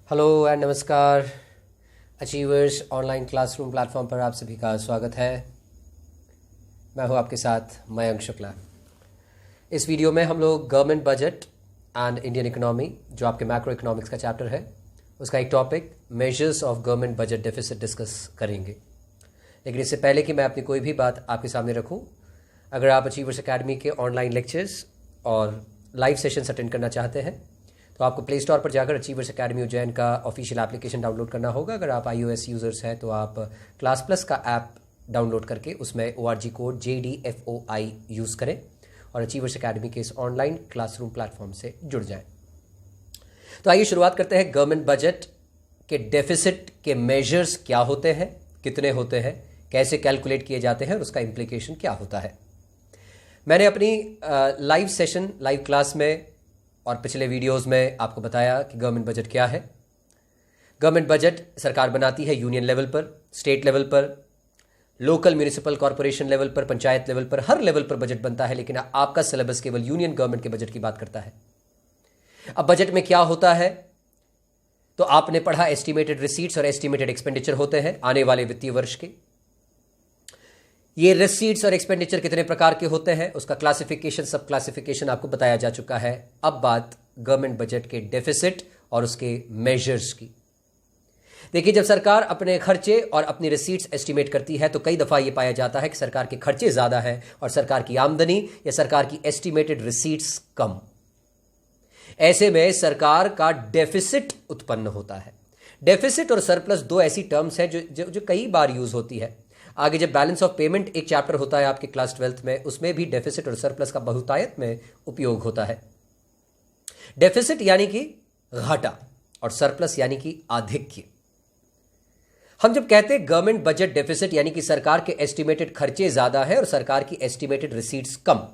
Hello and नमस्कार। Achievers online classroom platform पर आप सभी का स्वागत है। मैं हूं आपके साथ मयंक शुक्ला। इस वीडियो में हम लोग government budget and Indian economy, जो आपके मैक्रो इकोनॉमिक्स का चैप्टर है, उसका एक topic measures of government budget deficit discuss करेंगे। लेकिन इससे पहले कि मैं अपनी कोई भी बात आपके सामने रखूं, अगर आप अचीवर्स एकेडमी के ऑनलाइन लेक्चर्स और लाइव सेशंस अटेंड करना चाहते हैं तो आपको प्ले स्टोर पर जाकर अचीवर्स एकेडमी उज्जैन का ऑफिशियल एप्लीकेशन डाउनलोड करना होगा। अगर आप iOS यूज़र्स हैं तो आप क्लास प्लस का ऐप डाउनलोड करके उसमें ORG कोड JDFOI यूज़ करें और अचीवर्स एकेडमी के इस ऑनलाइन क्लासरूम प्लेटफॉर्म से जुड़ जाएं। तो आइए शुरुआत करते हैं। गवर्नमेंट बजट के डेफिसिट के मेजर्स क्या होते हैं, कितने होते हैं, कैसे कैलकुलेट किए जाते हैं और उसका इम्प्लीकेशन क्या होता है। मैंने अपनी लाइव सेशन, लाइव क्लास में और पिछले वीडियोस में आपको बताया कि गवर्नमेंट बजट क्या है। गवर्नमेंट बजट सरकार बनाती है यूनियन लेवल पर, स्टेट लेवल पर, लोकल म्यूनिसिपल कॉरपोरेशन लेवल पर, पंचायत लेवल पर, हर लेवल पर बजट बनता है। लेकिन आपका सिलेबस केवल यूनियन गवर्नमेंट के बजट की बात करता है। अब बजट में क्या होता है तो आपने पढ़ा एस्टिमेटेड रिसीट्स और एस्टिमेटेड एक्सपेंडिचर होते हैं आने वाले वित्तीय वर्ष के। ये रिसीट्स और एक्सपेंडिचर कितने प्रकार के होते हैं उसका क्लासिफिकेशन, सब क्लासिफिकेशन आपको बताया जा चुका है। अब बात गवर्नमेंट बजट के डेफिसिट और उसके मेजर्स की। देखिए, जब सरकार अपने खर्चे और अपनी रिसीट्स एस्टिमेट करती है तो कई दफा यह पाया जाता है कि सरकार के खर्चे ज्यादा है और सरकार की आमदनी या सरकार की एस्टिमेटेड रिसीट्स कम। ऐसे में सरकार का डेफिसिट उत्पन्न होता है। डेफिसिट और सरप्लस दो ऐसी टर्म्स हैं जो कई बार यूज होती है। आगे जब बैलेंस ऑफ पेमेंट एक चैप्टर होता है आपके क्लास 12th में, उसमें भी डेफिसिट और सरप्लस का बहुतायत में उपयोग होता है। डेफिसिट यानी कि घाटा और सरप्लस यानी कि आधिक्य। हम जब कहते हैं गवर्नमेंट बजट डेफिसिट यानी कि सरकार के एस्टिमेटेड खर्चे ज्यादा है और सरकार की एस्टिमेटेड रिसीट्स कम।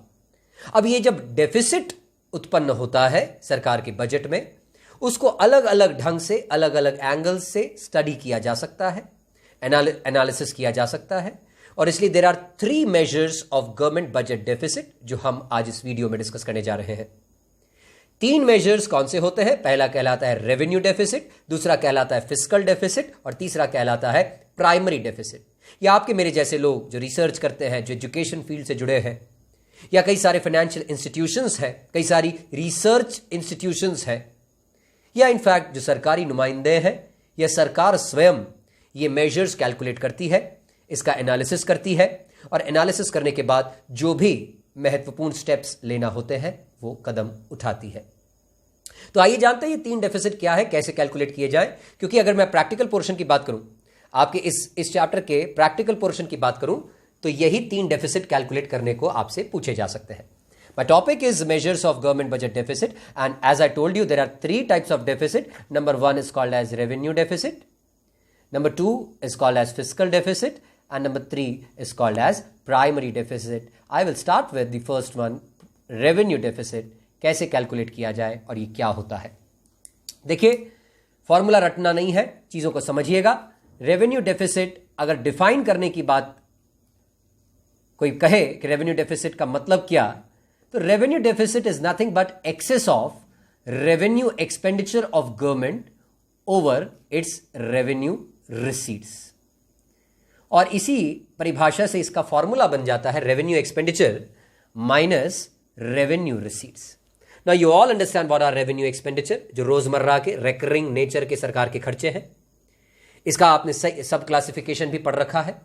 अब ये जब डेफिसिट उत्पन्न होता है सरकार के बजट में, उसको अलग अलग ढंग से, अलग अलग एंगल से स्टडी किया जा सकता है, एनालिसिस किया जा सकता है। और इसलिए there are 3 measures of government budget deficit जो हम आज इस वीडियो में डिस्कस करने जा रहे हैं। 3 मेजर्स कौन से होते हैं? पहला कहलाता है रेवेन्यू डेफिसिट, दूसरा कहलाता है फिस्कल डेफिसिट और तीसरा कहलाता है प्राइमरी डेफिसिट। या आपके मेरे जैसे लोग जो रिसर्च करते हैं, जो एजुकेशन फील्ड से जुड़े हैं, या कई सारे फाइनेंशियल इंस्टीट्यूशंस हैं, कई सारी रिसर्च इंस्टीट्यूशंस हैं, या इनफैक्ट जो सरकारी नुमाइंदे हैं या सरकार स्वयं ये मेजर्स कैलकुलेट करती है, इसका एनालिसिस करती है और एनालिसिस करने के बाद जो भी महत्वपूर्ण स्टेप्स लेना होते हैं वो कदम उठाती है। तो आइए जानते हैं ये 3 डेफिसिट क्या है, कैसे कैलकुलेट किए जाए। क्योंकि अगर मैं प्रैक्टिकल पोर्शन की बात करूं, आपके इस चैप्टर के प्रैक्टिकल पोर्शन की बात करूं, तो यही 3 डेफिसिट कैलकुलेट करने को आपसे पूछे जा सकते हैं। My topic is measures of government budget deficit, and as I told you, there are 3 types of deficit. Number 1 is called as revenue deficit. Number 2 is called as fiscal deficit, and number 3 is called as primary deficit. I will start with the first one, revenue deficit. कैसे calculate किया जाए और ये क्या होता है। देखिए, formula रटना नहीं है, चीजों को समझिएगा। रेवेन्यू डेफिसिट अगर डिफाइन करने की बात कोई कहे कि रेवेन्यू डेफिसिट का मतलब क्या, तो revenue deficit is nothing but excess of revenue expenditure of government over its revenue receipts. और इसी परिभाषा से इसका फॉर्मूला बन जाता है revenue expenditure minus revenue receipts. Now you all understand what are revenue expenditure, जो रोजमर्रा के रेकरिंग नेचर के सरकार के खर्चे हैं। इसका आपने सब क्लासिफिकेशन भी पढ़ रखा है।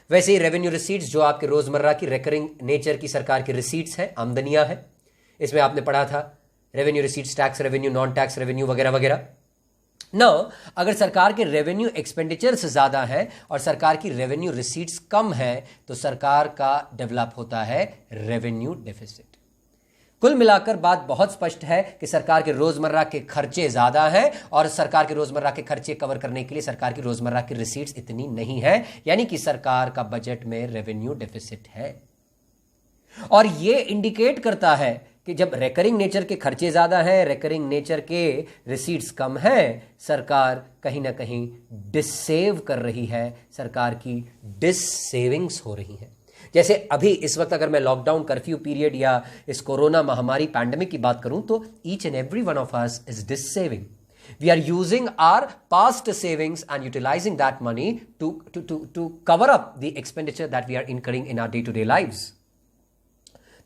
वैसे ही रेवेन्यू रिसीट्स जो आपके रोजमर्रा की रेकरिंग नेचर की सरकार की रिसीट्स है, आमदनियां हैं। इसमें आपने पढ़ा था revenue receipts, tax revenue, non tax revenue वगैरह वगैरह। ना अगर सरकार के रेवेन्यू एक्सपेंडिचर्स ज्यादा है और सरकार की रेवेन्यू रिसीट्स कम है तो सरकार का डेवलप होता है रेवेन्यू डेफिसिट। कुल मिलाकर बात बहुत स्पष्ट है कि सरकार के रोजमर्रा के खर्चे ज्यादा हैं और सरकार के रोजमर्रा के खर्चे कवर करने के लिए सरकार की रोजमर्रा की रिसीट्स इतनी नहीं है, यानी कि सरकार का बजट में रेवेन्यू डेफिसिट है। और यह इंडिकेट करता है कि जब रेकरिंग नेचर के खर्चे ज्यादा हैं, रेकरिंग नेचर के रिसीट्स कम हैं, सरकार कहीं ना कहीं डिसेव कर रही है, सरकार की डिससेविंग्स हो रही हैं। जैसे अभी इस वक्त अगर मैं लॉकडाउन, कर्फ्यू पीरियड या इस कोरोना महामारी पैंडेमिक की बात करूं तो each and every one of us is dissaving. We are using our past savings and utilizing that money to cover up the expenditure that we are incurring in our day-to-day lives.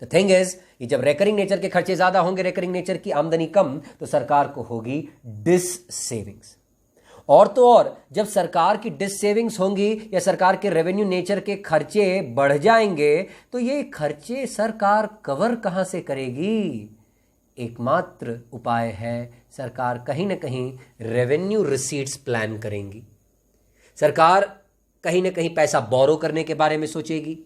The thing is, ये जब recurring nature के खर्चे ज्यादा होंगे, recurring nature की आमदनी कम, तो सरकार को होगी डिस सेविंग्स। और तो और जब सरकार की डिस सेविंग्स होंगी या सरकार के रेवेन्यू नेचर के खर्चे बढ़ जाएंगे, तो ये खर्चे सरकार कवर कहां से करेगी? एकमात्र उपाय है, सरकार कहीं ना कहीं रेवेन्यू रिसीट्स प्लान करेंगी। सरकार कहीं ना कहीं पैसा बोरो करने के बारे में सोचेगी,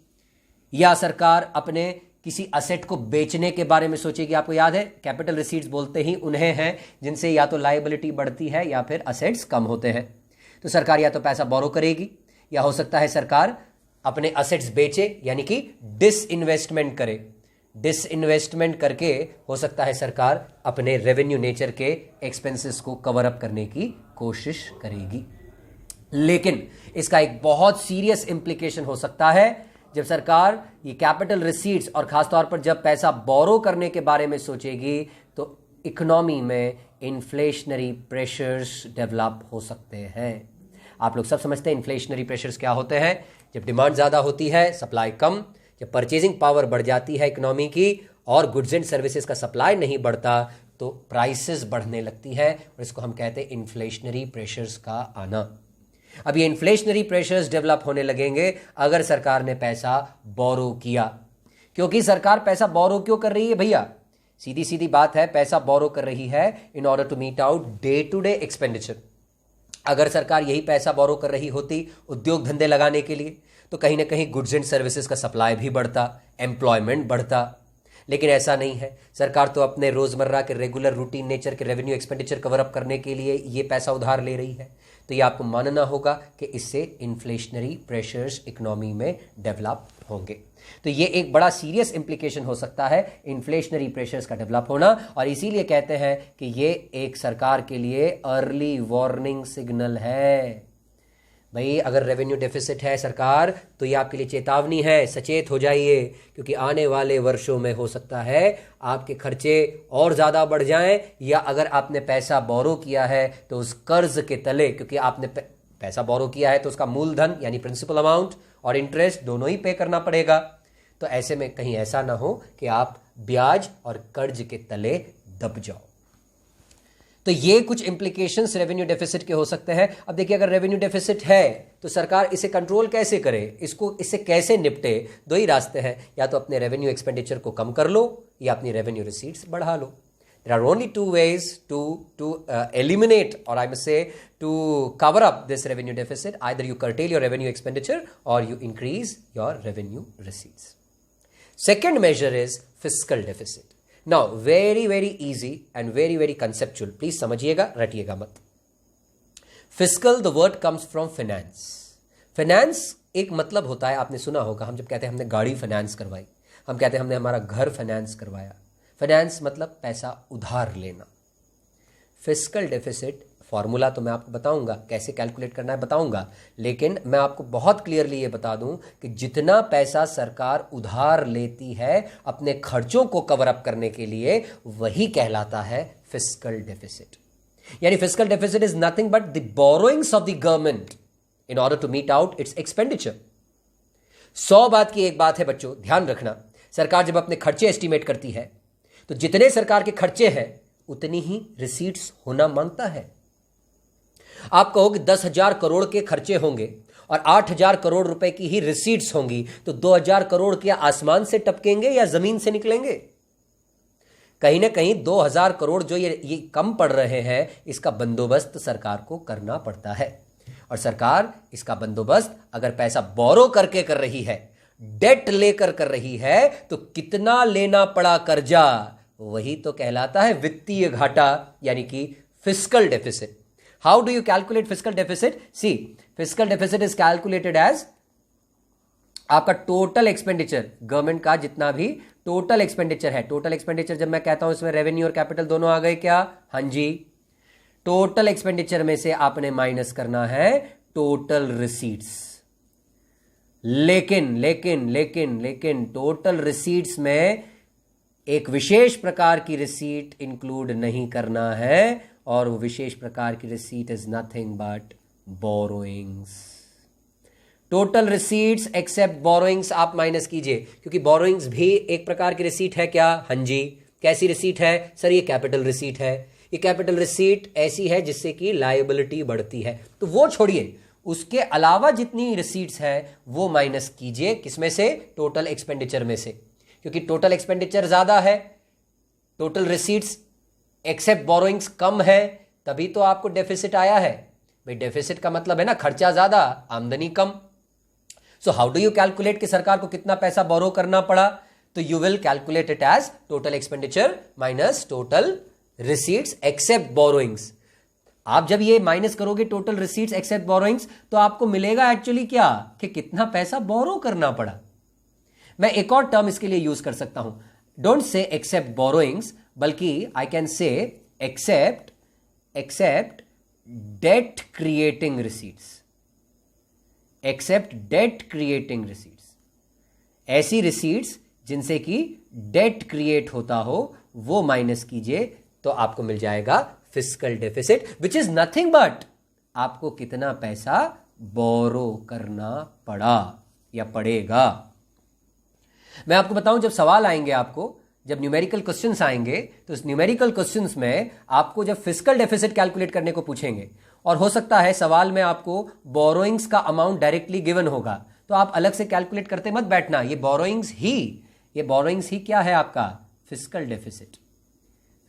या सरकार अपने किसी असेट को बेचने के बारे में सोचेगी। आपको याद है, कैपिटल रिसीट्स बोलते ही उन्हें हैं जिनसे या तो लायबिलिटी बढ़ती है या फिर असेट्स कम होते हैं। तो सरकार या तो पैसा बोरो करेगी, या हो सकता है सरकार अपने असेट्स बेचे, यानी कि डिसइन्वेस्टमेंट करे। डिसइन्वेस्टमेंट करके हो सकता है सरकार अपने रेवेन्यू नेचर के एक्सपेंसेस को कवर अप करने की कोशिश करेगी। लेकिन इसका एक बहुत सीरियस इंप्लीकेशन हो सकता है जब सरकार ये कैपिटल रिसीट्स और खासतौर पर जब पैसा बोरो करने के बारे में सोचेगी, तो इकोनॉमी में इन्फ्लेशनरी प्रेशर्स डेवलप हो सकते हैं। आप लोग सब समझते हैं इन्फ्लेशनरी प्रेशर्स क्या होते हैं। जब डिमांड ज़्यादा होती है, सप्लाई कम, जब परचेजिंग पावर बढ़ जाती है इकोनॉमी की और गुड्स एंड सर्विसेज का सप्लाई नहीं बढ़ता, तो प्राइसेस बढ़ने लगती है और इसको हम कहते हैं इन्फ्लेशनरी प्रेशर्स का आना। अब ये इन्फ्लेशनरी प्रेशर्स डेवलप होने लगेंगे अगर सरकार ने पैसा बोरो किया। क्योंकि सरकार पैसा बोरो क्यों कर रही है भैया? सीधी सीधी बात है, पैसा बोरो कर रही है in order to meet out day to day expenditure. अगर सरकार यही पैसा बोरो कर रही होती उद्योग धंधे लगाने के लिए, तो कहीं ना कहीं गुड्स एंड सर्विसेज का सप्लाई भी बढ़ता, एम्प्लॉयमेंट बढ़ता। लेकिन ऐसा नहीं है। सरकार तो अपने रोजमर्रा के रेगुलर रूटीन नेचर के रेवेन्यू एक्सपेंडिचर कवर अप करने के लिए ये पैसा उधार ले रही है। तो ये आपको मानना होगा कि इससे इन्फ्लेशनरी प्रेशर्स इकोनॉमी में डेवलप होंगे। तो ये एक बड़ा सीरियस इंप्लीकेशन हो सकता है इन्फ्लेशनरी प्रेशर्स का डेवलप होना, और इसीलिए कहते हैं कि ये एक सरकार के लिए अर्ली वार्निंग सिग्नल है। भाई अगर रेवेन्यू डेफिसिट है सरकार, तो ये आपके लिए चेतावनी है, सचेत हो जाइए, क्योंकि आने वाले वर्षों में हो सकता है आपके खर्चे और ज़्यादा बढ़ जाएं, या अगर आपने पैसा बोरो किया है तो उस कर्ज के तले, क्योंकि आपने पैसा बोरो किया है तो उसका मूलधन यानी प्रिंसिपल अमाउंट और इंटरेस्ट दोनों ही पे करना पड़ेगा। तो ऐसे में कहीं ऐसा ना हो कि आप ब्याज और कर्ज के तले दब जाओ। तो ये कुछ इंप्लीकेशंस रेवेन्यू डेफिसिट के हो सकते हैं। अब देखिए, अगर रेवेन्यू डेफिसिट है तो सरकार इसे कंट्रोल कैसे करे, इससे कैसे निपटे? दो ही रास्ते हैं, या तो अपने रेवेन्यू एक्सपेंडिचर को कम कर लो या अपनी रेवेन्यू रिसीट्स बढ़ा लो। There are only two ways to eliminate, or I must say to cover up this revenue deficit. Either you curtail your revenue expenditure or you increase your revenue receipts. Second measure is fiscal deficit. Now, very easy and very conceptual. Please समझिएगा, रटिएगा मत। Fiscal, the word comes from finance. Finance एक मतलब होता है, आपने सुना होगा, हम जब कहते हैं हमने गाड़ी फाइनेंस करवाई, हम कहते हैं हमने हमारा घर फाइनेंस करवाया। फाइनेंस मतलब पैसा उधार लेना। फिस्कल डेफिसिट फॉर्मूला तो मैं आपको बताऊंगा, कैसे कैलकुलेट करना है बताऊंगा, लेकिन मैं आपको बहुत क्लियरली ये बता दूं कि जितना पैसा सरकार उधार लेती है अपने खर्चों को कवर अप करने के लिए, वही कहलाता है फिस्कल डेफिसिट। यानी fiscal deficit is nothing but the borrowings of the government in order to meet out its expenditure. 100 बात की एक बात है बच्चों, ध्यान रखना। सरकार जब अपने खर्चे एस्टिमेट करती है तो जितने सरकार के खर्चे हैं उतनी ही रिसीट्स होना मांगता है। आप कहोगे 10,000 करोड़ के खर्चे होंगे और 8,000 करोड़ रुपए की ही रिसीट्स होंगी, तो 2,000 करोड़ क्या आसमान से टपकेंगे या जमीन से निकलेंगे? कहीं ना कहीं 2,000 करोड़ जो ये कम पड़ रहे हैं, इसका बंदोबस्त सरकार को करना पड़ता है। और सरकार इसका बंदोबस्त अगर पैसा बोरो करके कर रही है, डेट लेकर कर रही है, तो कितना लेना पड़ा कर्जा, वही तो कहलाता है वित्तीय घाटा, यानी कि fiscal deficit. How do you calculate fiscal deficit? See, fiscal deficit is calculated as आपका टोटल एक्सपेंडिचर, गवर्नमेंट का जितना भी टोटल एक्सपेंडिचर है। टोटल एक्सपेंडिचर जब मैं कहता हूं इसमें रेवेन्यू और कैपिटल दोनों आ गए क्या? हाँ जी। टोटल एक्सपेंडिचर में से आपने माइनस करना है टोटल रिसीट्स। लेकिन टोटल रिसीट्स में एक विशेष प्रकार की रिसीट इंक्लूड नहीं करना है, और वो विशेष प्रकार की receipt is nothing but borrowings. Total receipts except borrowings आप माइनस कीजिए, क्योंकि बोरोइंग्स भी एक प्रकार की रिसीट है क्या? हाँ जी। कैसी रिसीट है सर? ये कैपिटल रिसीट है। ये कैपिटल रिसीट ऐसी है जिससे कि लायबिलिटी बढ़ती है, तो वो छोड़िए, उसके अलावा जितनी रिसीट्स है वो माइनस कीजिए। किसमें से? टोटल एक्सपेंडिचर में से, क्योंकि टोटल एक्सपेंडिचर ज्यादा है, टोटल रिसीट्स एक्सेप्ट बोरोइंग्स कम है, तभी तो आपको डेफिसिट आया है। भाई डेफिसिट का मतलब है ना खर्चा ज्यादा आमदनी कम। So how do you calculate कि सरकार को कितना पैसा बोरो करना पड़ा? तो you will calculate it as total expenditure minus total receipts except borrowings. आप जब ये माइनस करोगे टोटल रिसीट्स एक्सेप्ट बोरोइंग्स, तो आपको मिलेगा एक्चुअली क्या कि कितना पैसा बोरो करना पड़ा। मैं एक और टर्म इसके लिए यूज कर सकता हूं, डोंट से एक्सेप्ट बोरोइंग्स, बल्कि I can say except debt creating receipts. Except debt creating receipts, ऐसी रिसीट्स जिनसे कि डेट क्रिएट होता हो वो माइनस कीजिए, तो आपको मिल जाएगा fiscal deficit, which is nothing but आपको कितना पैसा बोरो करना पड़ा या पड़ेगा। मैं आपको बताऊं, जब सवाल आएंगे आपको, जब न्यूमेरिकल क्वेश्चंस आएंगे, तो इस न्यूमेरिकल क्वेश्चंस में आपको जब फिस्कल डेफिसिट कैलकुलेट करने को पूछेंगे, और हो सकता है सवाल में आपको बोरोइंग्स का अमाउंट डायरेक्टली गिवन होगा, तो आप अलग से कैलकुलेट करते मत बैठना। ये बोरोइंग्स ही क्या है आपका? Fiscal deficit.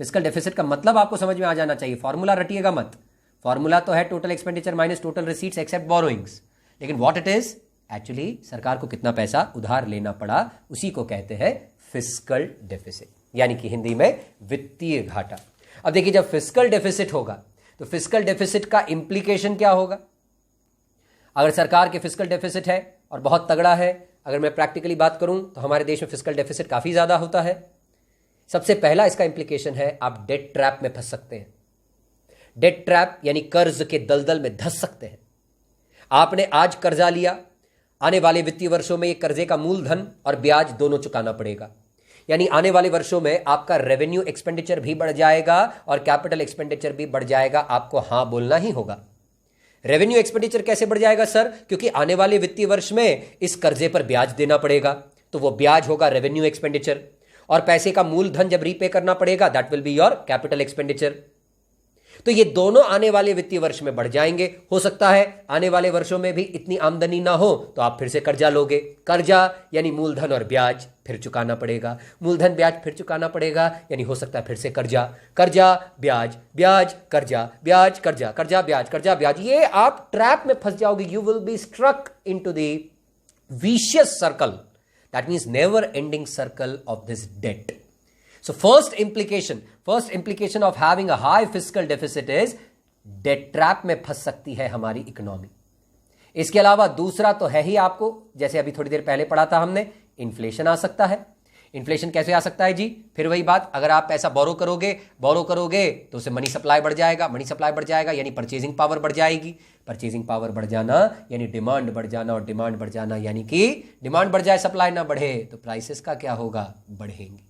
फिस्कल डेफिसिट का मतलब आपको समझ में आ जाना चाहिए, फॉर्मूला रटिएगा मत। फॉर्मूला तो है total expenditure minus total receipts except borrowings, लेकिन व्हाट इट इज एक्चुअली सरकार को कितना पैसा उधार लेना पड़ा, उसी को कहते हैं फिस्कल डेफिसिट, यानी कि हिंदी में वित्तीय घाटा। अब देखिए, जब फिस्कल डेफिसिट होगा तो फिस्कल डेफिसिट का इंप्लीकेशन क्या होगा? अगर सरकार के फिस्कल डेफिसिट है और बहुत तगड़ा है, अगर मैं प्रैक्टिकली बात करूं तो हमारे देश में फिस्कल डेफिसिट काफी ज्यादा होता है। सबसे पहला इसका इंप्लीकेशन है, आप डेट ट्रैप में फंस सकते हैं। डेट ट्रैप यानी कर्ज के दलदल में धंस सकते हैं। आपने आज कर्जा लिया, आने वाले वित्तीय वर्षों में ये कर्जे का मूलधन और ब्याज दोनों चुकाना पड़ेगा, यानी आने वाले वर्षों में आपका रेवेन्यू एक्सपेंडिचर भी बढ़ जाएगा और कैपिटल एक्सपेंडिचर भी बढ़ जाएगा। आपको हां बोलना ही होगा। रेवेन्यू एक्सपेंडिचर कैसे बढ़ जाएगा सर? क्योंकि आने वाले वित्तीय वर्ष में इस कर्जे पर ब्याज देना पड़ेगा, तो वो ब्याज होगा रेवेन्यू एक्सपेंडिचर, और पैसे का मूलधन जब रीपे करना पड़ेगा, that will be your capital expenditure. तो ये दोनों आने वाले वित्तीय वर्ष में बढ़ जाएंगे। हो सकता है आने वाले वर्षों में भी इतनी आमदनी ना हो, तो आप फिर से कर्जा लोगे। कर्जा यानी मूलधन और ब्याज फिर चुकाना पड़ेगा, मूलधन ब्याज फिर चुकाना पड़ेगा, यानी हो सकता है फिर से कर्जा, कर्जा ब्याज, ब्याज कर्जा, ब्याज कर्जा, कर्जा ब्याज, कर्जा ब्याज। ये आप ट्रैप में फंस जाओगे। You will be struck into the vicious circle, that means never ending circle of this debt. So first implication of having a high fiscal deficit is debt trap में फंस सकती है हमारी इकोनॉमी। इसके अलावा दूसरा तो है ही, आपको जैसे अभी थोड़ी देर पहले पढ़ा था हमने, इन्फ्लेशन आ सकता है। इन्फ्लेशन कैसे आ सकता है जी? फिर वही बात, अगर आप पैसा बोरो करोगे तो उससे मनी सप्लाई बढ़ जाएगा, मनी सप्लाई बढ़ जाएगा यानी परचेजिंग पावर बढ़ जाएगी, परचेजिंग पावर बढ़ जाना यानी डिमांड बढ़ जाना, और डिमांड बढ़ जाना यानी कि डिमांड बढ़ जाए, सप्लाई ना बढ़े तो प्राइसेस का क्या होगा? बढ़ेंगे,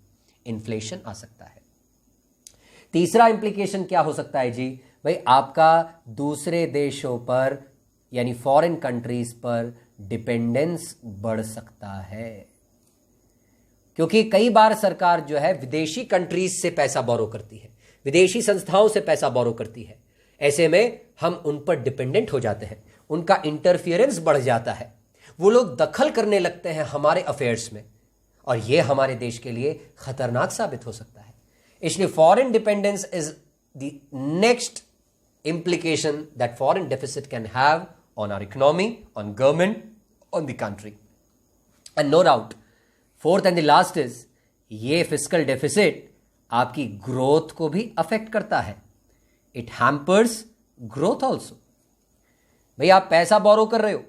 इन्फ्लेशन आ सकता है। तीसरा इंप्लीकेशन क्या हो सकता है जी? भाई आपका दूसरे देशों पर यानी फॉरेन कंट्रीज पर डिपेंडेंस बढ़ सकता है, क्योंकि कई बार सरकार जो है विदेशी कंट्रीज से पैसा बोरो करती है, विदेशी संस्थाओं से पैसा बोरो करती है। ऐसे में हम उन पर डिपेंडेंट हो जाते हैं, उनका इंटरफियरेंस बढ़ जाता है, वो लोग दखल करने लगते हैं हमारे अफेयर्स में, और यह हमारे देश के लिए खतरनाक साबित हो सकता है। इसलिए foreign dependence is the next implication that foreign deficit can have on our economy, on government, on the country. And no doubt, fourth and the last is, ये fiscal deficit आपकी growth को भी affect करता है. It hampers growth also. भाई आप पैसा बोरो कर रहे हो,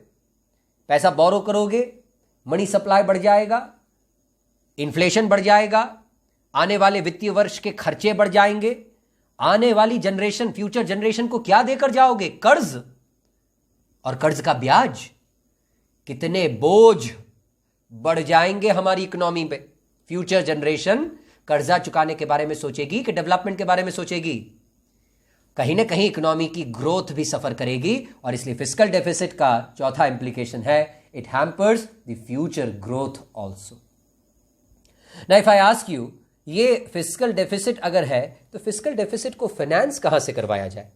पैसा बोरो करोगे, मनी सप्लाई बढ़ जाएगा, इन्फ्लेशन बढ़ जाएगा, आने वाले वित्तीय वर्ष के खर्चे बढ़ जाएंगे, आने वाली जनरेशन, फ्यूचर जनरेशन को क्या देकर जाओगे? कर्ज, और कर्ज का ब्याज। कितने बोझ बढ़ जाएंगे हमारी इकोनॉमी पे। फ्यूचर जनरेशन कर्जा चुकाने के बारे में सोचेगी कि डेवलपमेंट के बारे में सोचेगी? कहीं ना कहीं इकोनॉमी की ग्रोथ भी सफर करेगी, और इसलिए फिस्कल डेफिसिट का चौथा इंप्लीकेशन है, it hampers the future growth also. Now if I ask you, ये फिस्कल डेफिसिट अगर है तो फिस्कल डेफिसिट को फाइनेंस कहां से करवाया जाए?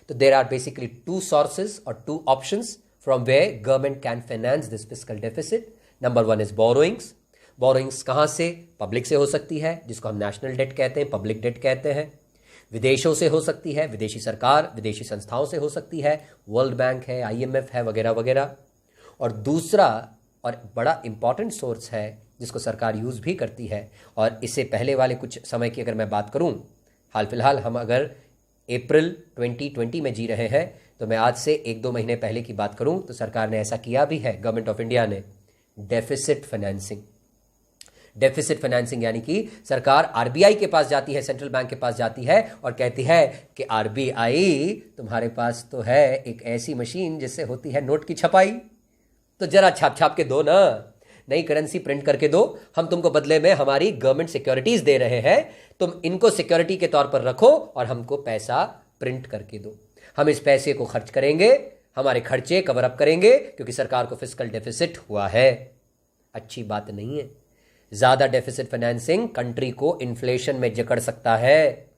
तो there are basically two sources और two options from where government can finance this fiscal deficit. Number one is borrowings. Borrowings कहां से? पब्लिक से हो सकती है, जिसको हम नेशनल डेट कहते हैं, पब्लिक डेट कहते हैं। विदेशों से हो सकती है, विदेशी सरकार, विदेशी संस्थाओं से हो सकती है, वर्ल्ड बैंक है, IMF है, वगैरह वगैरह। और दूसरा और बड़ा इंपॉर्टेंट सोर्स है जिसको सरकार यूज भी करती है, और इससे पहले वाले कुछ समय की अगर मैं बात करूं, हाल फिलहाल हम अगर अप्रैल 2020 में जी रहे हैं, तो मैं आज से 1-2 महीने पहले की बात करूं तो सरकार ने ऐसा किया भी है, गवर्नमेंट ऑफ इंडिया ने, डेफिसिट फाइनेंसिंग। डेफिसिट फाइनेंसिंग यानी कि सरकार RBI के पास जाती है, सेंट्रल बैंक के पास जाती है और कहती है कि RBI तुम्हारे पास तो है एक ऐसी मशीन जिससे होती है नोट की छपाई, तो जरा छाप छाप के दो ना, नई करेंसी प्रिंट करके दो, हम तुमको बदले में हमारी गवर्नमेंट सिक्योरिटीज दे रहे हैं, तुम इनको सिक्योरिटी के तौर पर रखो और हमको पैसा प्रिंट करके दो। हम इस पैसे को खर्च करेंगे, हमारे खर्चे कवर अप करेंगे, क्योंकि सरकार को फिस्कल डेफिसिट हुआ है। अच्छी बात नहीं है। ज्यादा डेफिसिट फाइनेंसिंग कंट्री को इन्फ्लेशन में जकड़ सकता है।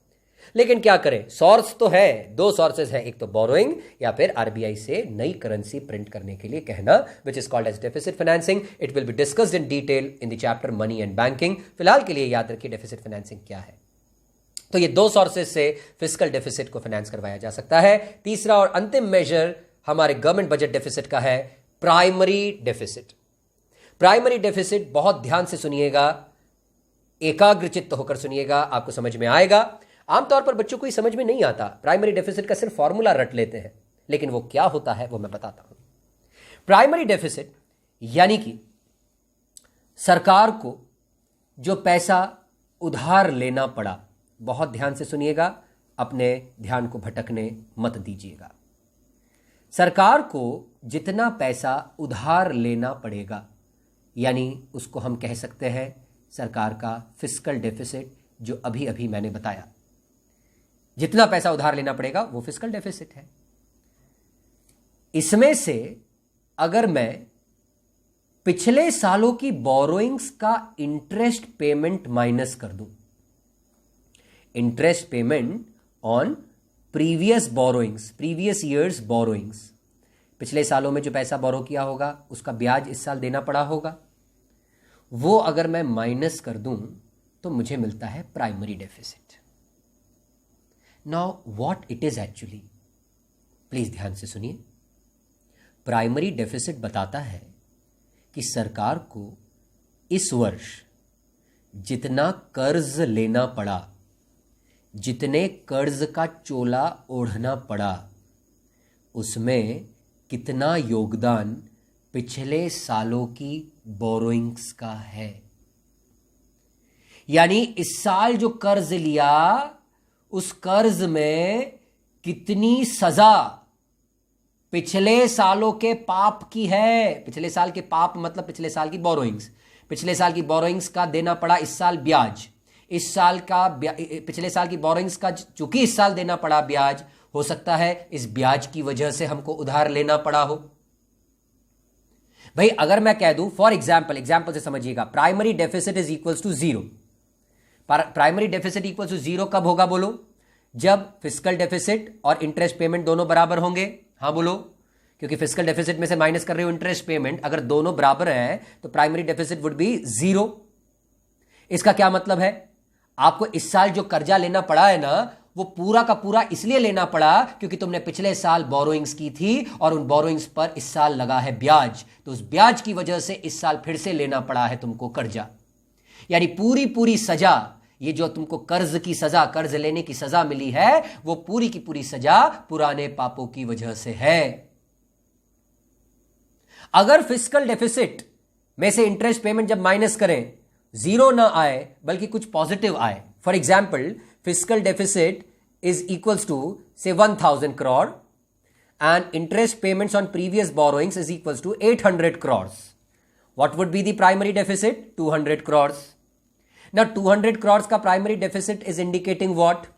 लेकिन क्या करें, सोर्स तो है, दो सोर्सेज हैं, एक तो बोरोइंग या फिर RBI से नई करेंसी प्रिंट करने के लिए कहना, which is called as deficit financing. It will be discussed in detail in the chapter money and banking. फिलहाल के लिए याद रखिए डेफिसिट फाइनेंसिंग क्या है। तो ये दो सोर्सेज से फिस्कल डेफिसिट को फाइनेंस करवाया जा सकता है। तीसरा और अंतिम मेजर हमारे गवर्नमेंट बजट डेफिसिट का है प्राइमरी डेफिसिट। प्राइमरी डेफिसिट बहुत ध्यान से सुनिएगा, एकाग्रचित्त होकर सुनिएगा, आपको समझ में आएगा। आमतौर पर बच्चों को ये समझ में नहीं आता, प्राइमरी डेफिसिट का सिर्फ फॉर्मूला रट लेते हैं, लेकिन वो क्या होता है वो मैं बताता हूं। प्राइमरी डेफिसिट यानी कि सरकार को जो पैसा उधार लेना पड़ा, बहुत ध्यान से सुनिएगा, अपने ध्यान को भटकने मत दीजिएगा। सरकार को जितना पैसा उधार लेना पड़ेगा, यानी उसको हम कह सकते हैं सरकार का फिस्कल डेफिसिट, जो अभी अभी मैंने बताया। जितना पैसा उधार लेना पड़ेगा वो फिस्कल डेफिसिट है। इसमें से अगर मैं पिछले सालों की बोरोइंग्स का इंटरेस्ट पेमेंट माइनस कर दूं, interest payment on previous borrowings, previous years borrowings, पिछले सालों में जो पैसा बोरो किया होगा उसका ब्याज इस साल देना पड़ा होगा, वो अगर मैं माइनस कर दूं तो मुझे मिलता है primary deficit. Now what it is actually, please ध्यान से सुनिए। प्राइमरी डेफिसिट बताता है कि सरकार को इस वर्ष जितना कर्ज लेना पड़ा, जितने कर्ज का चोला ओढ़ना पड़ा, उसमें कितना योगदान पिछले सालों की बोरोइंग्स का है। यानी इस साल जो कर्ज लिया, उस कर्ज में कितनी सजा पिछले सालों के पाप की है। पिछले साल के पाप मतलब पिछले साल की बोरोइंग्स, पिछले साल की बोरोइंग्स का देना पड़ा इस साल ब्याज, इस साल का पिछले साल की बोरोइंग्स का चूंकि इस साल देना पड़ा ब्याज, हो सकता है इस ब्याज की वजह से हमको उधार लेना पड़ा हो। भाई अगर मैं कह दूं, फॉर एग्जाम्पल से समझिएगा, primary deficit is equals to 0। Primary deficit equals to 0 कब होगा बोलो? जब फिस्कल डेफिसिट और इंटरेस्ट पेमेंट दोनों बराबर होंगे। हाँ बोलो, क्योंकि फिस्कल डेफिसिट में से माइनस कर रहे हो इंटरेस्ट पेमेंट, अगर दोनों बराबर हैं तो प्राइमरी डेफिसिट वुड बी 0। इसका क्या मतलब है? आपको इस साल जो कर्जा लेना पड़ा है ना, वो पूरा का पूरा इसलिए लेना पड़ा क्योंकि तुमने पिछले साल बोरोइंग्स की थी और उन बोरोइंग्स पर इस साल लगा है ब्याज, तो उस ब्याज की वजह से इस साल फिर से लेना पड़ा है तुमको कर्जा। यानी पूरी सजा, ये जो तुमको कर्ज की सजा, कर्ज लेने की सजा मिली है, वो पूरी की पूरी सजा पुराने पापों की वजह से है। अगर फिस्कल डेफिसिट में से इंटरेस्ट पेमेंट जब माइनस करें, 0 ना आए बल्कि कुछ पॉजिटिव आए, for example fiscal deficit is equals to say 1000 crore and interest payments on previous borrowings is equals to 800 crores. What would be the primary deficit? 200 crores. Now 200 crores का primary deficit is indicating what?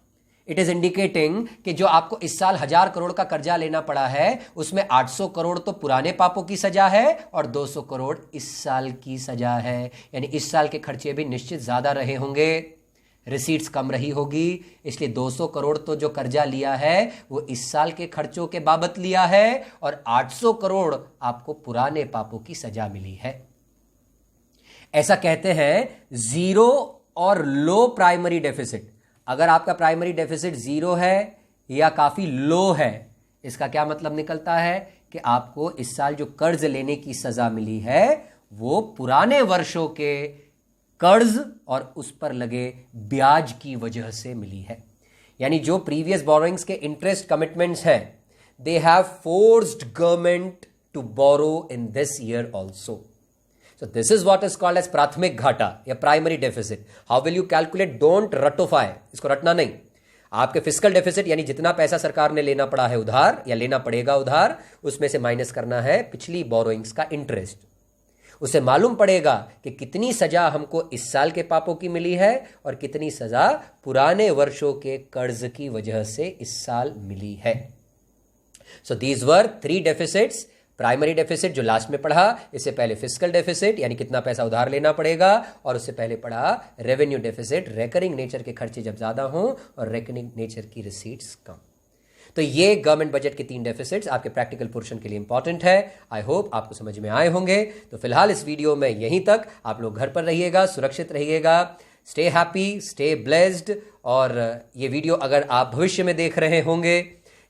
It is indicating कि जो आपको इस साल 1000 करोड़ का कर्जा लेना पड़ा है उसमें 800 करोड़ तो पुराने पापों की सजा है और 200 करोड़ इस साल की सजा है। यानी इस साल के खर्चे भी निश्चित ज्यादा रहे होंगे, रिसीट्स कम रही होगी, इसलिए 200 करोड़ तो जो कर्जा लिया है वो इस साल के खर्चों के बाबत लिया है और 800 करोड़ आपको पुराने पापों की सजा मिली है। ऐसा कहते हैं जीरो और लो प्राइमरी डेफिसिट। अगर आपका प्राइमरी डेफिसिट जीरो है या काफी लो है, इसका क्या मतलब निकलता है कि आपको इस साल जो कर्ज लेने की सजा मिली है वो पुराने वर्षों के कर्ज और उस पर लगे ब्याज की वजह से मिली है। यानी जो प्रीवियस बोरोइंग्स के इंटरेस्ट कमिटमेंट्स हैं, they have forced government to borrow in this year also. So this is what is called as प्राथमिक घाटा या primary deficit. How will you calculate? Don't रटोफाई, इसको रटना नहीं। आपके फिस्कल डेफिसिट यानी जितना पैसा सरकार ने लेना पड़ा है उधार या लेना पड़ेगा उधार, उसमें से माइनस करना है पिछली बोरोइंग्स का इंटरेस्ट। उससे मालूम पड़ेगा कि कितनी सजा हमको इस साल के पापों की मिली है और कितनी सजा पुराने वर्षों के कर्ज की वजह से इस साल मिली है। So these were 3 deficits. Primary deficit जो लास्ट में पढ़ा, इससे पहले फिस्कल डेफिसिट यानी कितना पैसा उधार लेना पड़ेगा, और उससे पहले पढ़ा रेवेन्यू डेफिसिट, रेकरिंग नेचर के खर्चे जब ज्यादा हों और रेकरिंग नेचर की रिसीट्स कम। तो ये गवर्नमेंट बजट के 3 डेफिसिट्स आपके प्रैक्टिकल पोर्शन के लिए इंपॉर्टेंट है। आई होप आपको समझ में आए होंगे। तो फिलहाल इस वीडियो में यहीं तक। आप लोग घर पर रहिएगा, सुरक्षित रहिएगा, स्टे हैप्पी, स्टे ब्लेस्ड। और ये वीडियो अगर आप भविष्य में देख रहे होंगे,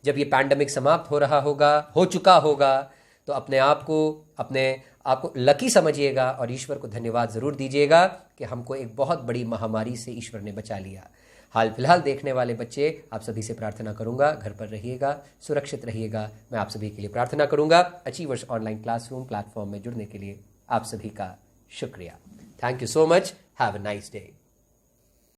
जब ये पैंडेमिक समाप्त हो रहा होगा, हो चुका होगा, तो अपने आप को लकी समझिएगा और ईश्वर को धन्यवाद जरूर दीजिएगा कि हमको एक बहुत बड़ी महामारी से ईश्वर ने बचा लिया। हाल फिलहाल देखने वाले बच्चे, आप सभी से प्रार्थना करूंगा, घर पर रहिएगा, सुरक्षित रहिएगा। मैं आप सभी के लिए प्रार्थना करूंगा। अचीवर्स ऑनलाइन क्लासरूम प्लेटफॉर्म में जुड़ने के लिए आप सभी का शुक्रिया। Thank you so much. Have a nice day.